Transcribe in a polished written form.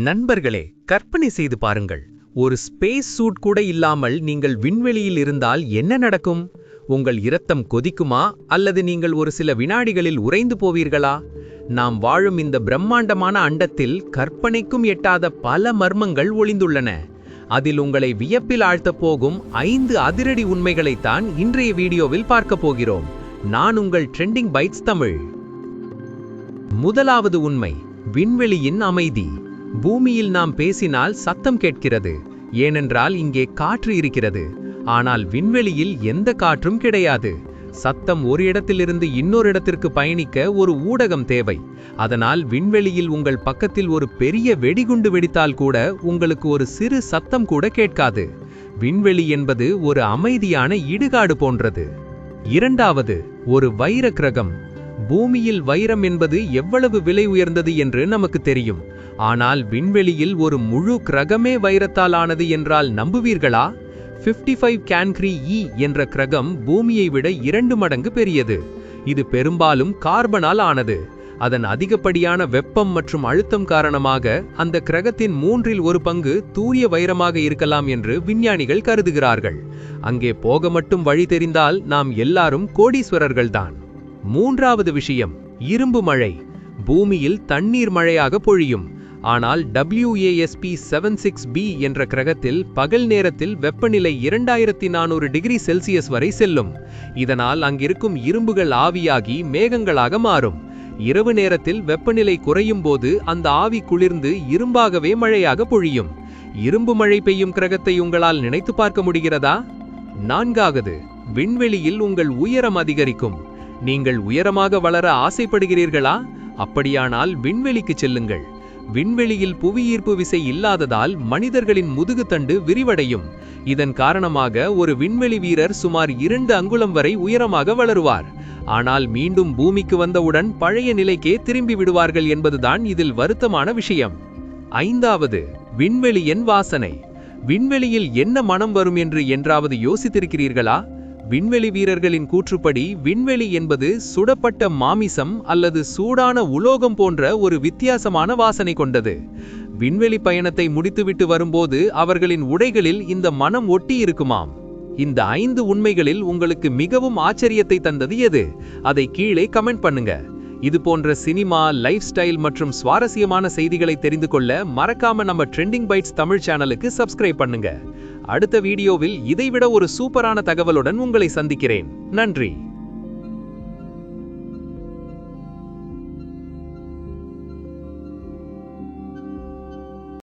நண்பர்களே, கற்பனை செய்து பாருங்கள். ஒரு ஸ்பேஸ் சூட் கூட இல்லாமல் நீங்கள் விண்வெளியில் இருந்தால் என்ன நடக்கும்? உங்கள் இரத்தம் கொதிக்குமா அல்லது நீங்கள் ஒரு சில வினாடிகளில் உறைந்து போவீர்களா? நாம் வாழும் இந்த பிரம்மாண்டமான அண்டத்தில் கற்பனைக்கும் எட்டாத பல மர்மங்கள் ஒளிந்துள்ளன. அதில் உங்களை வியப்பில் ஆழ்த்தப் போகும் 5 அதிரடி உண்மைகளைத்தான் இன்றைய வீடியோவில் பார்க்க போகிறோம். நான் உங்கள் ட்ரெண்டிங் பைட்ஸ் தமிழ். முதலாவது உண்மை, விண்வெளியின் அமைதி. பூமியில் நாம் பேசினால் சத்தம் கேட்கிறது, ஏனென்றால் இங்கே காற்று இருக்கிறது. ஆனால் விண்வெளியில் எந்த காற்றும் கிடையாது. சத்தம் ஒரு இடத்திலிருந்து இன்னொரு இடத்திற்கு பயணிக்க ஒரு ஊடகம் தேவை. அதனால் விண்வெளியில் உங்கள் பக்கத்தில் ஒரு பெரிய வெடிகுண்டு வெடித்தால் கூட உங்களுக்கு ஒரு சிறு சத்தம் கூட கேட்காது. விண்வெளி என்பது ஒரு அமைதியான இடுகாடு போன்றது. இரண்டாவது, ஒரு வைர கிரகம். பூமியில் வைரம் என்பது எவ்வளவு விலை உயர்ந்தது என்று நமக்கு தெரியும். ஆனால் விண்வெளியில் ஒரு முழு கிரகமே வைரத்தால் ஆனது என்றால் நம்புவீர்களா? 55 கேன்க்ரி E என்ற கிரகம் பூமியை விட 2 மடங்கு பெரியது. இது பெரும்பாலும் கார்பனால் ஆனது. அதன் அதிகப்படியான வெப்பம் மற்றும் அழுத்தம் காரணமாக அந்த கிரகத்தின் 1/3 பங்கு தூய வைரமாக இருக்கலாம் என்று விஞ்ஞானிகள் கருதுகிறார்கள். அங்கே போக மட்டும் வழி தெரிந்தால் நாம் எல்லாரும் கோடீஸ்வரர்கள்தான். மூன்றாவது விஷயம், இரும்பு மழை. பூமியில் தண்ணீர் மழையாக பொழியும். ஆனால் WASP-76b என்ற கிரகத்தில் பகல் நேரத்தில் வெப்பநிலை 2400 டிகிரி செல்சியஸ் வரை செல்லும். இதனால் அங்கிருக்கும் இரும்புகள் ஆவியாகி மேகங்களாக மாறும். இரவு நேரத்தில் வெப்பநிலை குறையும் போது அந்த ஆவி குளிர்ந்து இரும்பாகவே மழையாக பொழியும். இரும்பு மழை பெய்யும் கிரகத்தை உங்களால் நினைத்து பார்க்க முடிகிறதா? நான்காவது, விண்வெளியில் உங்கள் உயரம் அதிகரிக்கும். நீங்கள் உயரமாக வளர ஆசைப்படுகிறீர்களா? அப்படியானால் விண்வெளிக்கு செல்லுங்கள். விண்வெளியில் புவியீர்ப்பு விசை இல்லாததால் மனிதர்களின் முதுகுத்தண்டு விரிவடையும். இதன் காரணமாக ஒரு விண்வெளி வீரர் சுமார் 2 அங்குலம் வரை உயரமாக வளருவார். ஆனால் மீண்டும் பூமிக்கு வந்தவுடன் பழைய நிலைக்கே திரும்பி விடுவார்கள் என்பதுதான் இதில் வருத்தமான விஷயம். ஐந்தாவது, விண்வெளியின் வாசனை. விண்வெளியில் என்ன மனம் வரும் என்று என்றாவது யோசித்திருக்கிறீர்களா? விண்வெளி வீரர்களின் கூற்றுப்படி விண்வெளி என்பது சுடப்பட்ட மாமிசம் அல்லது சூடான உலோகம் போன்ற ஒரு வித்தியாசமான வாசனை கொண்டது. விண்வெளி பயணத்தை முடித்துவிட்டு வரும்போது அவர்களின் உடைகளில் இந்த மனம் ஒட்டி இருக்குமாம். இந்த 5 உண்மைகளில் உங்களுக்கு மிகவும் ஆச்சரியத்தை தந்தது எது? அதை கீழே கமெண்ட் பண்ணுங்க. இது போன்ற சினிமா, லைஃப் ஸ்டைல் மற்றும் சுவாரஸ்யமான செய்திகளை தெரிந்து கொள்ள மறக்காம நம்ம ட்ரெண்டிங் பைட்ஸ் தமிழ் சேனலுக்கு சப்ஸ்கிரைப் பண்ணுங்க. அடுத்த வீடியோவில் இதைவிட ஒரு சூப்பரான தகவலுடன் உங்களை சந்திக்கிறேன். நன்றி.